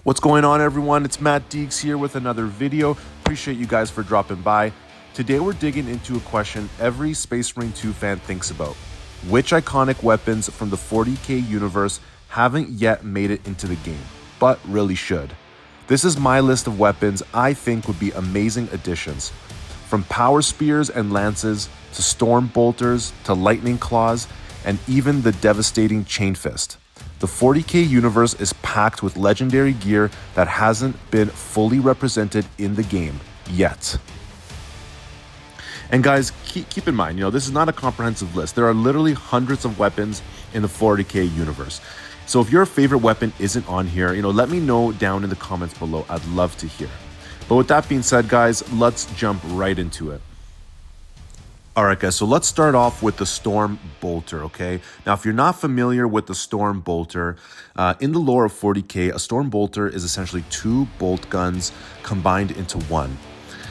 What's going on, everyone? It's Matt Deeks here with another video. Appreciate you guys for dropping by. Today we're digging into a question every Space Marine 2 fan thinks about. Which iconic weapons from the 40k universe haven't yet made it into the game, but really should? This is my list of weapons I think would be amazing additions. From power spears and lances, to storm bolters, to lightning claws, and even the devastating Chainfist. The 40k universe is packed with legendary gear that hasn't been fully represented in the game yet. And guys, keep in mind, this is not a comprehensive list. There are literally hundreds of weapons in the 40k universe. So if your favorite weapon isn't on here, let me know down in the comments below. I'd love to hear. But with that being said, guys, let's jump right into it. Alright guys, so let's start off with the Storm Bolter, okay? Now, if you're not familiar with the Storm Bolter, in the lore of 40k, a Storm Bolter is essentially two bolt guns combined into one.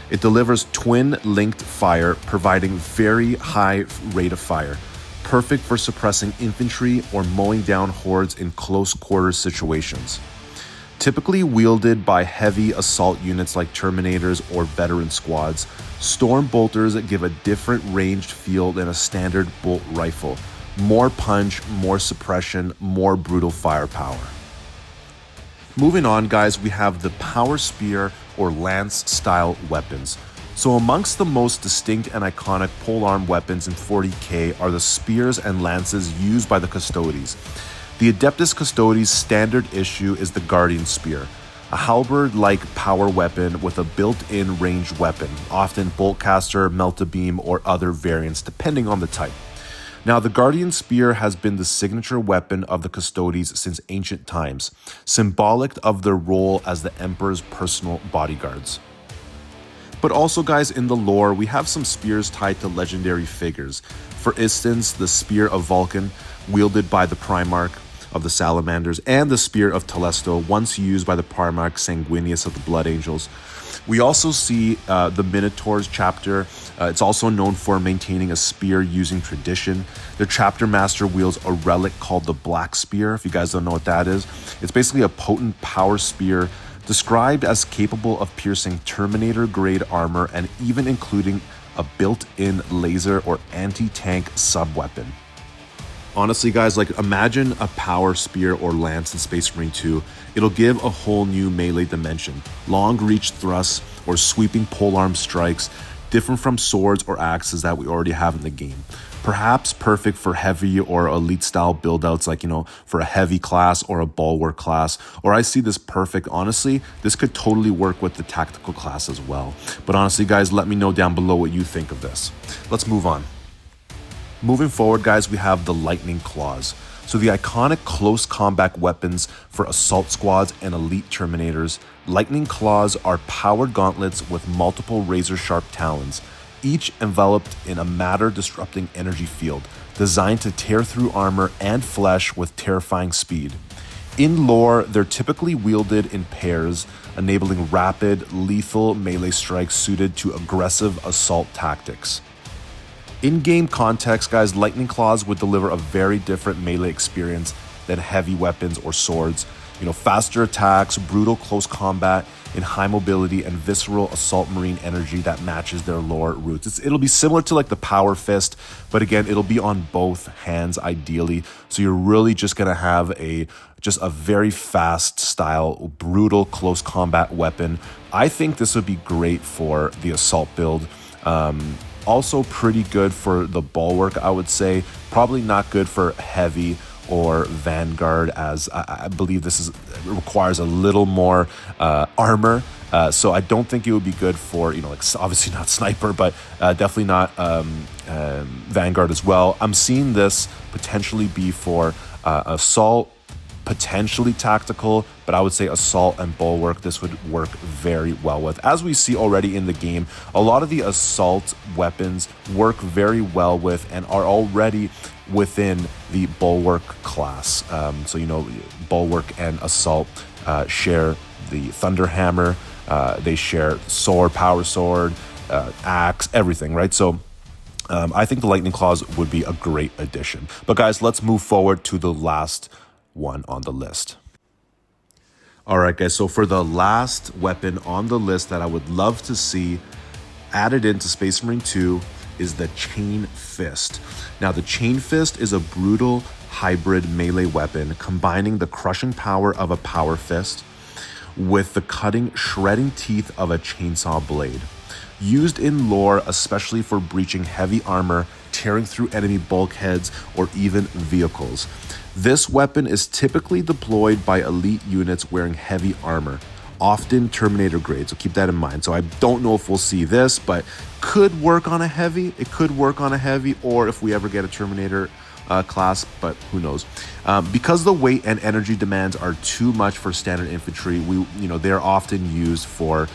It delivers twin-linked fire, providing very high rate of fire, perfect for suppressing infantry or mowing down hordes in close-quarters situations. Typically wielded by heavy assault units like Terminators or veteran squads, Storm Bolters give a different ranged feel than a standard bolt rifle. More punch, more suppression, more brutal firepower. Moving on, guys, we have the Power Spear or Lance style weapons. So amongst the most distinct and iconic polearm weapons in 40k are the spears and lances used by the Custodes. The Adeptus Custodes standard issue is the Guardian Spear, a halberd-like power weapon with a built-in ranged weapon, often boltcaster, melt-a-beam, or other variants depending on the type. Now, the Guardian Spear has been the signature weapon of the Custodes since ancient times, symbolic of their role as the Emperor's personal bodyguards. But also, guys, in the lore, we have some spears tied to legendary figures. For instance, the Spear of Vulkan, wielded by the Primarch of the Salamanders, and the Spear of Telesto, once used by the Primarch Sanguinius of the Blood Angels. We also see the Minotaurs chapter. It's also known for maintaining a spear using tradition. Their chapter master wields a relic called the Black Spear, if you guys don't know what that is. It's basically a potent power spear described as capable of piercing Terminator-grade armor and even including a built-in laser or anti-tank sub-weapon. Honestly, guys, imagine a power spear or lance in Space Marine 2. It'll give a whole new melee dimension. Long reach thrusts or sweeping polearm strikes, different from swords or axes that we already have in the game. Perhaps perfect for heavy or elite style buildouts, for a heavy class or a bulwark class. Or I see this perfect, honestly, this could totally work with the tactical class as well. But honestly, guys, let me know down below what you think of this. Let's move on. Moving forward, guys, we have the Lightning Claws. So the iconic close combat weapons for assault squads and elite Terminators, Lightning Claws are powered gauntlets with multiple razor-sharp talons, each enveloped in a matter-disrupting energy field, designed to tear through armor and flesh with terrifying speed. In lore, they're typically wielded in pairs, enabling rapid, lethal melee strikes suited to aggressive assault tactics. In-game context, guys, Lightning Claws would deliver a very different melee experience than heavy weapons or swords. Faster attacks, brutal close combat, and high mobility and visceral assault marine energy that matches their lore roots. It'll be similar to the Power Fist, but again, it'll be on both hands ideally. So you're really just gonna have just a very fast style, brutal close combat weapon. I think this would be great for the assault build. Also pretty good for the bulwark, I would say. Probably not good for heavy or vanguard, as I believe this requires a little more armor. So I don't think it would be good for, obviously not sniper, but definitely not vanguard as well. I'm seeing this potentially be for assault, potentially tactical, but I would say assault and bulwark, this would work very well with. As we see already in the game, a lot of the assault weapons work very well with and are already within the bulwark class. So, bulwark and assault share the thunder hammer, they share sword, power sword, axe, everything, right? So I think the Lightning Claws would be a great addition. But guys, let's move forward to the last one on the list. All right, guys, so for the last weapon on the list that I would love to see added into Space Marine 2 is the Chainfist. Now, the Chainfist is a brutal hybrid melee weapon combining the crushing power of a power fist with the cutting, shredding teeth of a chainsaw blade. Used in lore, especially for breaching heavy armor, tearing through enemy bulkheads, or even vehicles. This weapon is typically deployed by elite units wearing heavy armor, often Terminator grade, so keep that in mind. So I don't know if we'll see this, but could work on a heavy. It could work on a heavy, or if we ever get a Terminator class, but who knows. Because the weight and energy demands are too much for standard infantry, they're often used for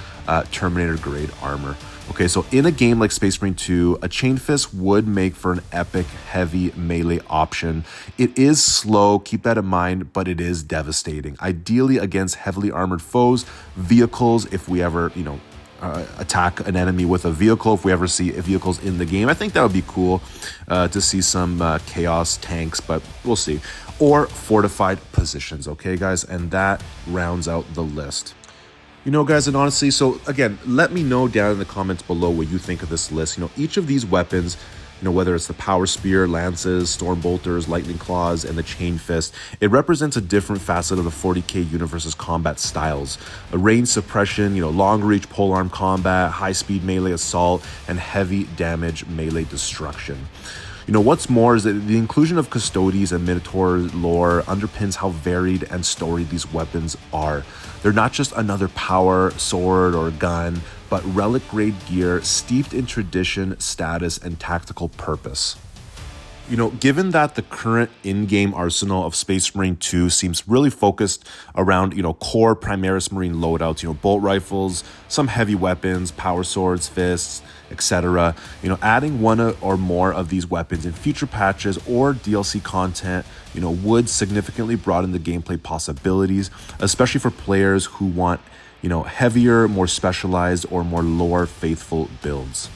Terminator grade armor. Okay, so in a game like Space Marine 2, a Chainfist would make for an epic heavy melee option. It is slow, keep that in mind, but it is devastating. Ideally against heavily armored foes, vehicles, if we ever, attack an enemy with a vehicle, if we ever see vehicles in the game. I think that would be cool to see some chaos tanks, but we'll see. Or fortified positions, okay, guys? And that rounds out the list. Guys, and honestly, so again, let me know down in the comments below what you think of this list. Each of these weapons, whether it's the Power Spear, Lances, Storm Bolters, Lightning Claws, and the Chain Fist, it represents a different facet of the 40k universe's combat styles. A range suppression, long reach polearm combat, high speed melee assault, and heavy damage melee destruction. What's more is that the inclusion of Custodes and Minotaur lore underpins how varied and storied these weapons are. They're not just another power, sword, or gun, but relic grade gear steeped in tradition, status, and tactical purpose. Given that the current in-game arsenal of Space Marine 2 seems really focused around, core Primarchs Marine loadouts, bolt rifles, some heavy weapons, power swords, fists, etc. Adding one or more of these weapons in future patches or DLC content, would significantly broaden the gameplay possibilities, especially for players who want, heavier, more specialized, or more lore-faithful builds.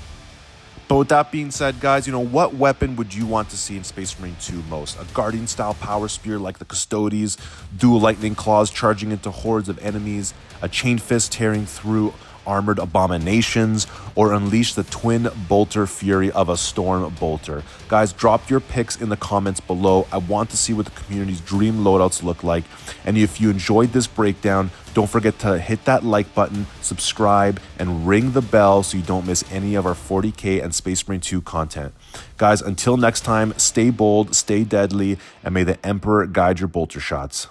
But with that being said, guys, what weapon would you want to see in Space Marine 2 most? A Guardian-style power spear like the Custodes, dual lightning claws charging into hordes of enemies, a chain fist tearing through armored abominations, or unleash the twin bolter fury of a storm bolter? Guys, drop your picks in the comments below. I want to see what the community's dream loadouts look like. And if you enjoyed this breakdown, don't forget to hit that like button, subscribe, and ring the bell so you don't miss any of our 40k and Space Marine 2 content. Guys, until next time, stay bold, stay deadly, and may the Emperor guide your bolter shots.